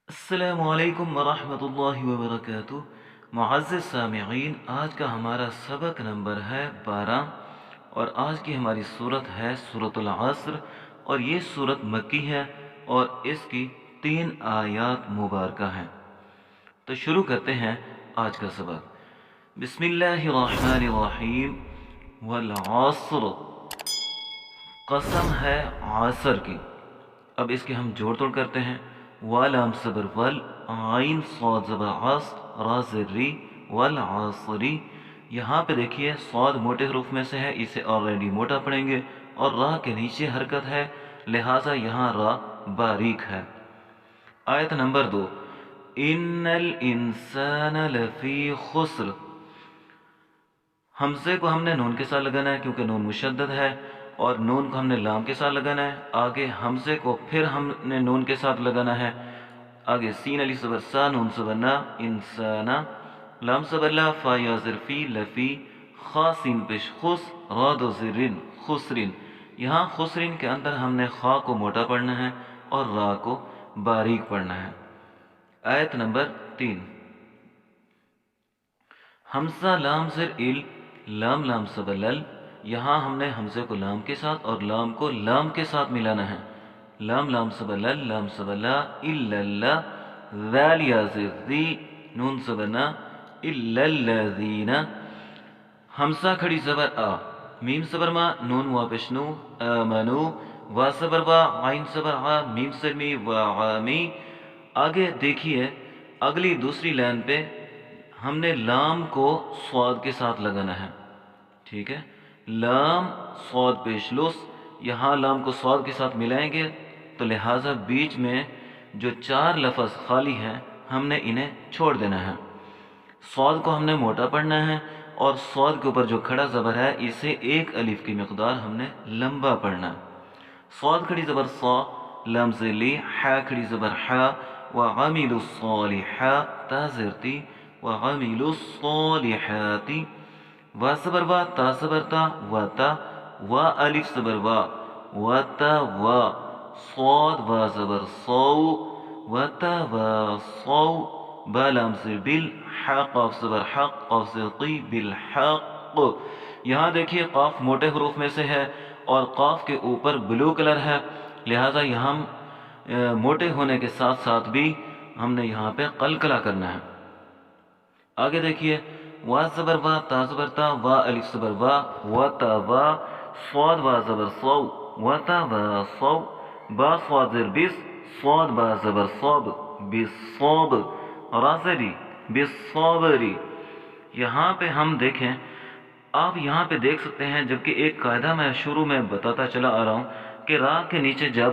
السلام علیکم ورحمۃ اللہ وبرکاتہ۔ معزز سامعین، آج کا ہمارا سبق نمبر ہے 12 اور آج کی ہماری صورت ہے سورۃ العصر، اور یہ صورت مکی ہے اور اس کی 3 آیات مبارکہ ہیں۔ تو شروع کرتے ہیں آج کا سبق۔ بسم اللہ الرحمن الرحیم۔ والعصر، قسم ہے عصر کی۔ اب اس کے ہم جوڑ توڑ کرتے ہیں۔ والام صبر ول، عین صاد زبر عص، را زری، والعصری۔ یہاں پہ دیکھیے صاد موٹے حروف میں سے ہے، اسے آلریڈی موٹا پڑھیں گے، اور را کے نیچے حرکت ہے، لہٰذا یہاں را باریک ہے۔ آیت نمبر 2، ان الانسان لفی خسر۔ حمزے کو ہم نے نون کے ساتھ لگانا ہے کیونکہ نون مشدد ہے، اور نون کو ہم نے لام کے ساتھ لگانا ہے۔ آگے حمزے کو پھر ہم نے نون کے ساتھ لگانا ہے۔ آگے سین علی صبر سا، نون صبر نا، انسانا، لام صبر لا، فا یا ظرفی لفی، خا سین پیش خس، را دو زرین خسرین۔ یہاں خسرین کے اندر ہم نے خا کو موٹا پڑھنا ہے اور را کو باریک پڑھنا ہے۔ آیت نمبر 3، حمزہ لام زر ال، لام لام صبر لل۔ یہاں ہم نے حمزے کو لام کے ساتھ اور لام کو لام کے ساتھ ملانا ہے۔ لام لام صبر لل، لام صبر لا، الا اللہ، ذال یا زر ذی، نون صبر نا، الا الذین۔ حمزہ کھڑی زبر آ، میم صبر ما، نون واپش نو، آمنو، وا صبر وا، عین صبر عا، میم صبر می، وعامی۔ آگے دیکھیے اگلی دوسری لائن پہ ہم نے لام کو صاد کے ساتھ لگانا ہے، ٹھیک ہے؟ لام صاد پیش لس، یہاں لام کو صاد کے ساتھ ملائیں گے تو لہٰذا بیچ میں جو 4 لفظ خالی ہیں ہم نے انہیں چھوڑ دینا ہے۔ صاد کو ہم نے موٹا پڑھنا ہے، اور صاد کے اوپر جو کھڑا زبر ہے اسے 1 الف کی مقدار ہم نے لمبا پڑھنا ہے۔ صاد کھڑی زبر صا، لام ذلی، حا کھڑی زبر حا، وعملوا الصالحات، تا زرتی، وعملوا الصالحات، وا صبر وا، تا صبر تا، و تا، وا الف صبر وا، و تا وا، صاد وا زبر صو، و تا وا صو، با لام سے بل، حا قاف صبر حق، قاف سے قی، بالحق۔ یہاں دیکھیے قاف موٹے حروف میں سے ہے اور قاف کے اوپر بلو کلر ہے، لہٰذا یہاں موٹے ہونے کے ساتھ ساتھ بھی ہم نے یہاں پہ قلقلہ کرنا ہے۔ آگے دیکھیے وا زبر وا، تا زبر تا، وا الف صبر وا، و تا وا، صاد وا زبر صو، و تا وا صو، با صاد زر بس، صاد با زبر صوب، بالصوب، را زری، بالصابری۔ یہاں پہ ہم دیکھیں، آپ یہاں پہ دیکھ سکتے ہیں، جبکہ ایک قاعدہ میں شروع میں بتاتا چلا آ رہا ہوں کہ را کے نیچے جب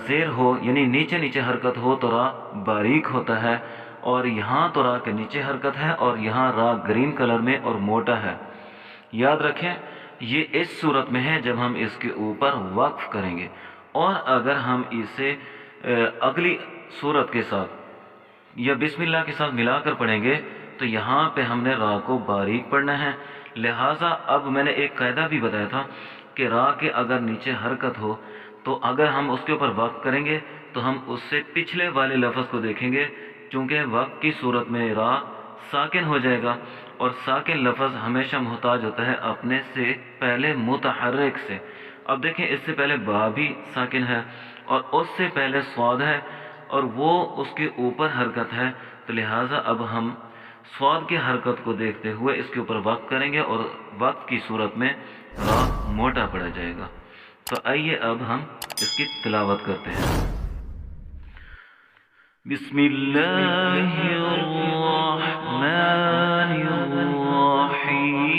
زیر ہو یعنی نیچے نیچے حرکت ہو تو را باریک ہوتا ہے، اور یہاں تو را کے نیچے حرکت ہے اور یہاں را گرین کلر میں اور موٹا ہے۔ یاد رکھیں یہ اس صورت میں ہے جب ہم اس کے اوپر وقف کریں گے، اور اگر ہم اسے اگلی صورت کے ساتھ یا بسم اللہ کے ساتھ ملا کر پڑھیں گے تو یہاں پہ ہم نے را کو باریک پڑھنا ہے۔ لہٰذا اب میں نے ایک قاعدہ بھی بتایا تھا کہ را کے اگر نیچے حرکت ہو تو اگر ہم اس کے اوپر وقف کریں گے تو ہم اس سے پچھلے والے لفظ کو دیکھیں گے، چونکہ وقف کی صورت میں را ساکن ہو جائے گا، اور ساکن لفظ ہمیشہ محتاج ہوتا ہے اپنے سے پہلے متحرک سے۔ اب دیکھیں اس سے پہلے با بھی ساکن ہے اور اس سے پہلے صاد ہے، اور وہ اس کے اوپر حرکت ہے، تو لہٰذا اب ہم صاد کی حرکت کو دیکھتے ہوئے اس کے اوپر وقف کریں گے، اور وقف کی صورت میں را موٹا پڑا جائے گا۔ تو آئیے اب ہم اس کی تلاوت کرتے ہیں۔ بسم اللہ الرحمن الرحیم۔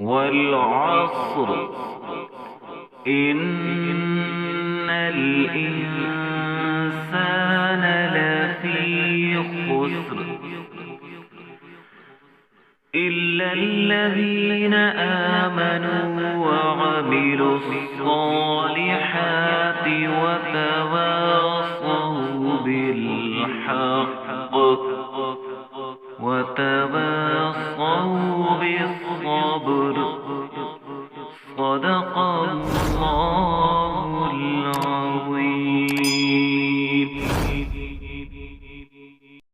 والعصر ان الانسان لفی خسر الا الذین آمنوا وعملوا الصالحات وتواصوا بالحق وتواصوا بالصبر، صدق اللہ العظیم۔